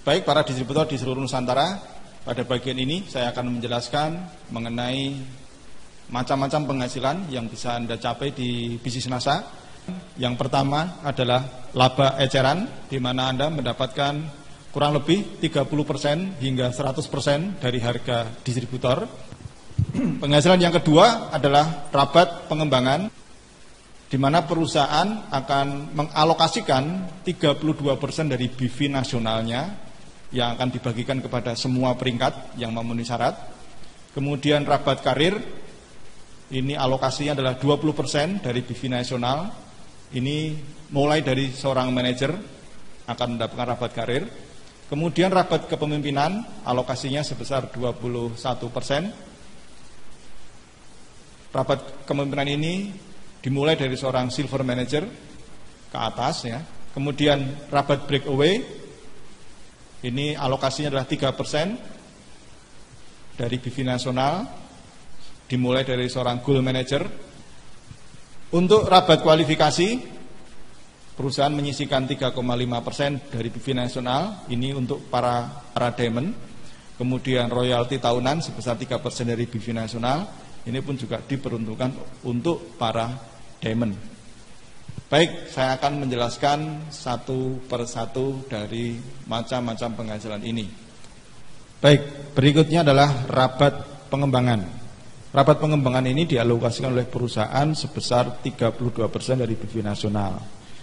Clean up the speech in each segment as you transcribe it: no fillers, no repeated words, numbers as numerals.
Baik para distributor di seluruh Nusantara, pada bagian ini saya akan menjelaskan mengenai macam-macam penghasilan yang bisa Anda capai di bisnis NASA. Yang pertama adalah laba eceran, di mana Anda mendapatkan kurang lebih 30% hingga 100% dari harga distributor. Penghasilan yang kedua adalah rabat pengembangan, di mana perusahaan akan mengalokasikan 32% dari BV nasionalnya yang akan dibagikan kepada semua peringkat yang memenuhi syarat. Kemudian rabat karir, ini alokasinya adalah 20% dari BV nasional. Ini mulai dari seorang manajer akan mendapatkan rabat karir. Kemudian rabat kepemimpinan, alokasinya sebesar 21%. Rabat kepemimpinan ini dimulai dari seorang silver manager ke atas ya. Kemudian rabat breakaway, ini alokasinya adalah 3% dari BV nasional, dimulai dari seorang gold manager. Untuk rabat kualifikasi, perusahaan menyisihkan 3,5% dari BV nasional, ini untuk para diamond. Kemudian royalti tahunan sebesar 3% dari BV nasional, ini pun juga diperuntukkan untuk para diamond. Baik, saya akan menjelaskan satu persatu dari macam-macam penghasilan ini. Baik, berikutnya adalah rabat pengembangan. Rabat pengembangan ini dialokasikan oleh perusahaan sebesar 32% dari BV nasional,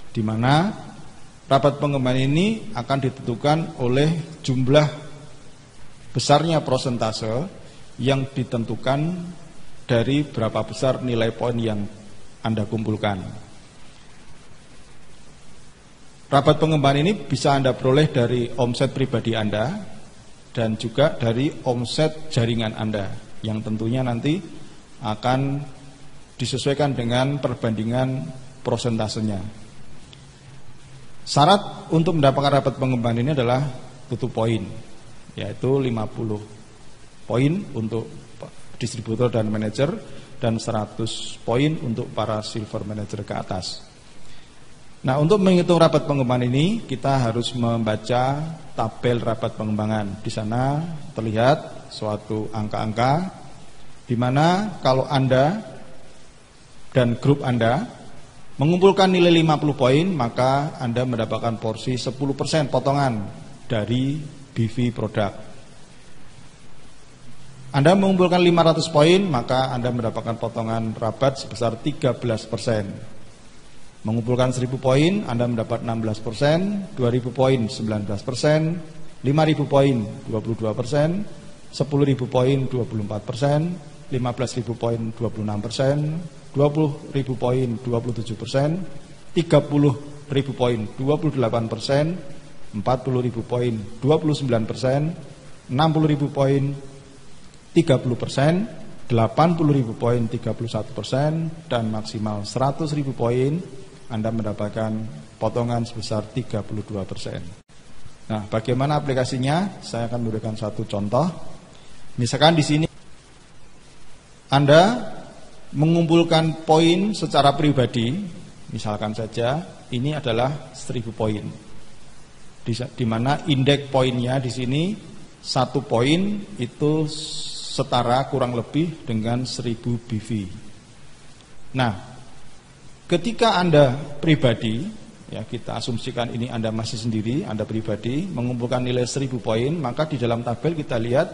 di mana rabat pengembangan ini akan ditentukan oleh jumlah besarnya persentase yang ditentukan dari berapa besar nilai poin yang Anda kumpulkan. Rabat pengembangan ini bisa Anda peroleh dari omset pribadi Anda dan juga dari omset jaringan Anda, yang tentunya nanti akan disesuaikan dengan perbandingan prosentasenya. Syarat untuk mendapatkan rabat pengembangan ini adalah tutup poin, yaitu 50 poin untuk distributor dan manajer dan 100 poin untuk para silver manager ke atas. Nah, untuk menghitung rabat pengembangan ini kita harus membaca tabel rabat pengembangan. Di sana terlihat suatu angka-angka di mana kalau Anda dan grup Anda mengumpulkan nilai 50 poin, maka Anda mendapatkan porsi 10% potongan dari BV produk. Anda mengumpulkan 500 poin, maka Anda mendapatkan potongan rabat sebesar 13%. Mengumpulkan 1000 poin, Anda mendapat 16%, 2000 poin 19%, 5000 poin 22%, 10.000 poin 24%, 15.000 poin 26%, 20.000 poin 27%, 30.000 poin 28%, 40.000 poin 29%, 60.000 poin 30%, 80.000 poin 31%, dan maksimal 100.000 poin Anda mendapatkan potongan sebesar 32%. Nah, bagaimana aplikasinya? Saya akan memberikan satu contoh. Misalkan di sini Anda mengumpulkan poin secara pribadi, misalkan saja ini adalah 1000 poin. Di mana indeks poinnya di sini 1 poin itu setara kurang lebih dengan 1000 BV. Nah, ketika Anda pribadi, ya kita asumsikan ini Anda masih sendiri, Anda pribadi mengumpulkan nilai 1000 poin, maka di dalam tabel kita lihat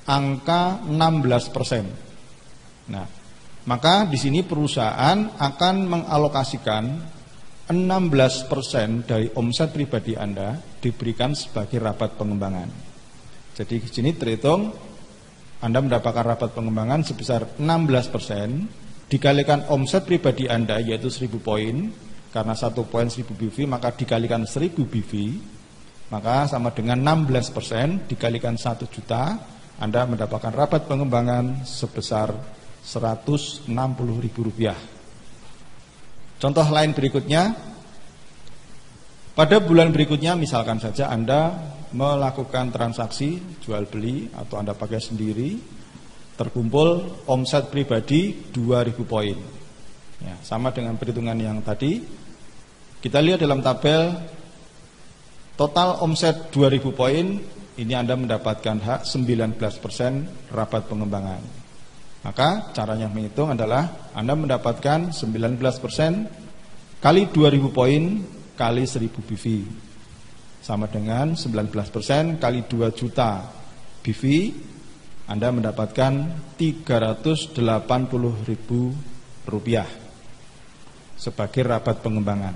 angka 16%. Nah, maka di sini perusahaan akan mengalokasikan 16% dari omset pribadi Anda diberikan sebagai rabat pengembangan. Jadi di sini terhitung Anda mendapatkan rabat pengembangan sebesar 16% dikalikan omset pribadi Anda yaitu 1000 poin, karena 1 poin 1000 BV maka dikalikan 1000 BV, maka sama dengan 16% dikalikan 1 juta, Anda mendapatkan rabat pengembangan sebesar Rp160.000. Contoh lain berikutnya, pada bulan berikutnya misalkan saja Anda melakukan transaksi jual beli atau Anda pakai sendiri, terkumpul omset pribadi 2000 poin. Ya, sama dengan perhitungan yang tadi. Kita lihat dalam tabel Total omset 2.000 poin, ini Anda mendapatkan hak 19% rabat pengembangan. Maka caranya menghitung adalah Anda mendapatkan 19% kali 2.000 poin kali 1.000 BV. Sama dengan 19% kali 2 juta BV, Anda mendapatkan 380.000 rupiah sebagai rabat pengembangan.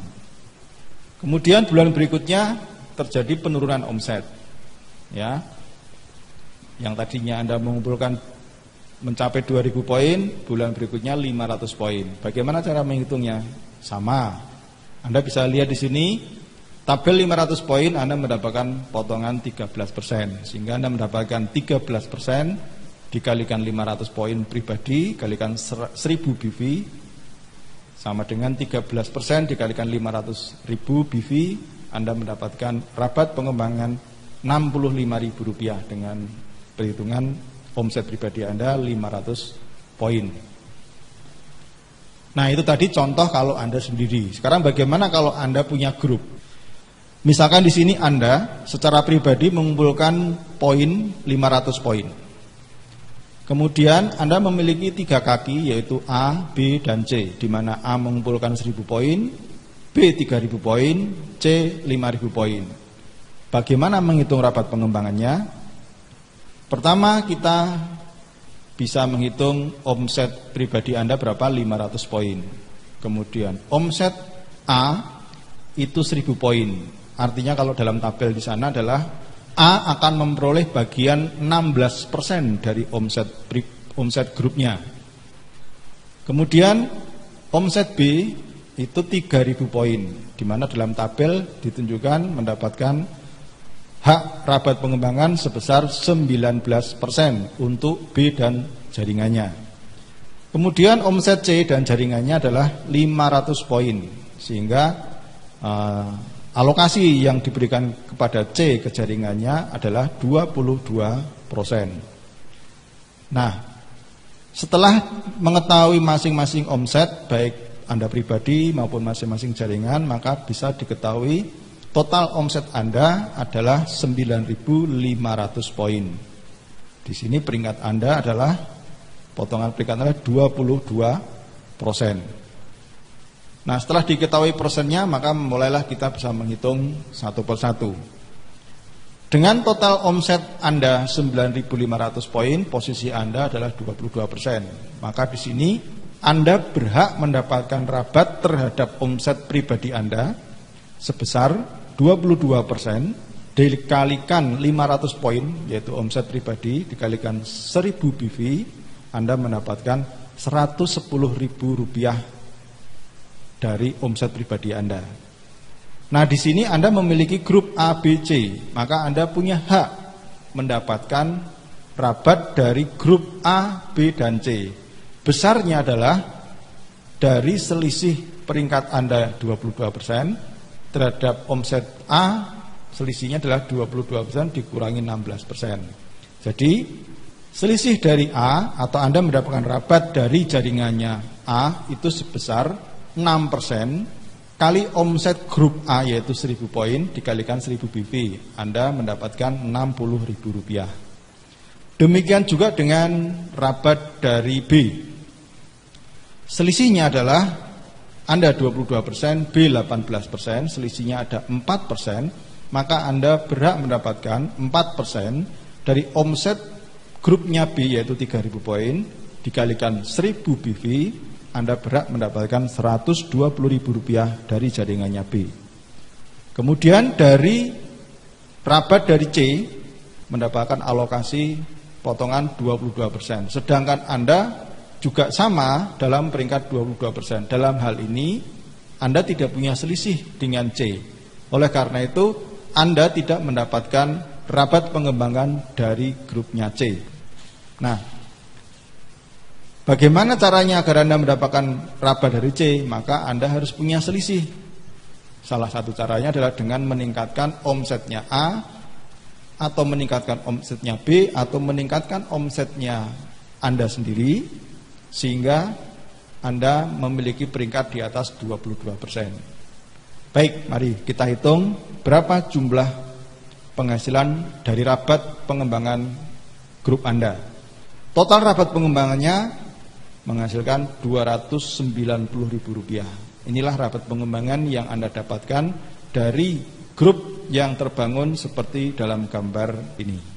Kemudian bulan berikutnya terjadi penurunan omset, ya. Yang tadinya Anda mengumpulkan mencapai 2.000 poin, bulan berikutnya 500 poin. Bagaimana cara menghitungnya? Sama. Anda bisa lihat di sini tabel 500 poin Anda mendapatkan potongan 13%, sehingga Anda mendapatkan 13% dikalikan 500 poin pribadi kalikan 1.000 BV sama dengan 13% dikalikan 500.000 BV, Anda mendapatkan rabat pengembangan Rp65.000 dengan perhitungan omset pribadi Anda 500 poin. Nah, itu tadi contoh kalau Anda sendiri. Sekarang bagaimana kalau Anda punya grup? Misalkan di sini Anda secara pribadi mengumpulkan poin 500 poin. Kemudian Anda memiliki 3 kaki yaitu A, B, dan C, di mana A mengumpulkan 1.000 poin, B 3.000 poin, C 5.000 poin. Bagaimana menghitung rabat pengembangannya? Pertama, kita bisa menghitung omset pribadi Anda berapa, 500 poin. Kemudian omset A itu 1.000 poin. Artinya kalau dalam tabel di sana adalah A akan memperoleh bagian 16% dari omset grupnya. Kemudian omset B itu 3.000 poin, di mana dalam tabel ditunjukkan mendapatkan hak rabat pengembangan sebesar 19% untuk B dan jaringannya. Kemudian omset C dan jaringannya adalah 500 poin, sehingga alokasi yang diberikan kepada C ke jaringannya adalah 22%. Nah, setelah mengetahui masing-masing omset, baik Anda pribadi maupun masing-masing jaringan, maka bisa diketahui total omset Anda adalah 9.500 poin. Di sini peringkat Anda adalah, potongan peringkat adalah 22%. Nah, setelah diketahui persennya, maka mulailah kita bisa menghitung satu persatu. Dengan total omset Anda 9.500 poin, posisi Anda adalah 22%. Maka di sini Anda berhak mendapatkan rabat terhadap omset pribadi Anda sebesar 22% dikalikan 500 poin, yaitu omset pribadi, dikalikan 1.000 BV, Anda mendapatkan Rp110.000 dari omset pribadi Anda. Nah, di sini Anda memiliki grup A, B, C, maka Anda punya hak mendapatkan rabat dari grup A, B, dan C. Besarnya adalah dari selisih peringkat Anda 22% terhadap omset A, selisihnya adalah 22% dikurangi 16%. Jadi selisih dari A atau Anda mendapatkan rabat dari jaringannya A itu sebesar 6% kali omset grup A yaitu 1.000 poin dikalikan 1.000 BV, Anda mendapatkan Rp60.000. Demikian juga dengan rabat dari B. Selisihnya adalah Anda 22%, B 18%, selisihnya ada 4%, maka Anda berhak mendapatkan 4% dari omset grupnya B yaitu 3.000 poin dikalikan 1.000 BV, Anda berhak mendapatkan Rp120.000 dari jaringannya B. Kemudian dari rabat dari C mendapatkan alokasi potongan 22%. Sedangkan Anda juga sama dalam peringkat 22%. Dalam hal ini Anda tidak punya selisih dengan C. Oleh karena itu Anda tidak mendapatkan rabat pengembangan dari grupnya C. Nah, bagaimana caranya agar Anda mendapatkan rabat dari C? Maka Anda harus punya selisih. Salah satu caranya adalah dengan meningkatkan omsetnya A, atau meningkatkan omsetnya B, atau meningkatkan omsetnya Anda sendiri, sehingga Anda memiliki peringkat di atas 22%. Baik, mari kita hitung berapa jumlah penghasilan dari rabat pengembangan grup Anda. Total rabat pengembangannya menghasilkan Rp290.000. Inilah rabat pengembangan yang Anda dapatkan dari grup yang terbangun seperti dalam gambar ini.